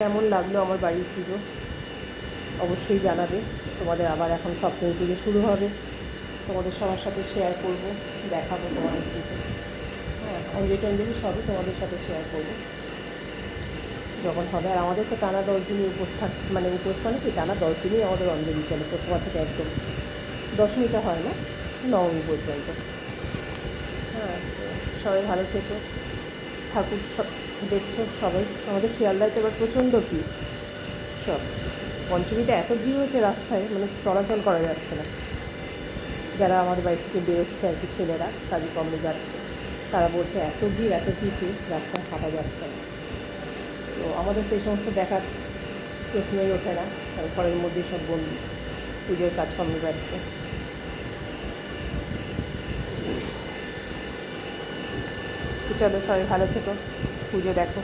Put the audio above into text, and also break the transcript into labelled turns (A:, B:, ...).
A: কেমন লাগলো আমার বাড়ির পুজো অবশ্যই জানাবে। তোমাদের আবার এখন সপ্তমী পুজো শুরু হবে, তোমাদের সবার সাথে শেয়ার করব, দেখাবো তোমাদের পুজো। হ্যাঁ, অঞ্জলি টঞ্জলি সবই তোমাদের সাথে শেয়ার করবো যখন হবে। আর আমাদের তো টানা 10 দিনই উপোস মানে উপোস মানে কি, টানা 10 দিনই আমাদের অঞ্জলি চলে, প্রথমা থেকে একদম দশমীটা হয় না, নবমী পর্যন্ত। হ্যাঁ, তো সবাই ভালো থেকো। ঠাকুর সব দেখছো সবাই, আমাদের শিয়ালদায় তো এবার প্রচণ্ড ভিড়। সব পঞ্চমীতে এত ভিড় হয়েছে রাস্তায়, মানে চলাচল করা যাচ্ছে না। যারা আমাদের বাড়ি থেকে বেরোচ্ছে আর কি, ছেলেরা কাজে কর্মে যাচ্ছে, তারা বলছে এত ভিড়ে রাস্তায় হাঁটা যাচ্ছে না। তো আমাদের তো এই সমস্ত দেখার প্রশ্নই ওঠে না, কারণ ঘরের মধ্যেই সব বন্দি, পুজোর কাজকর্মে ব্যস্ত। চলো সবাই ভালো থেকো, পুজো দেখো।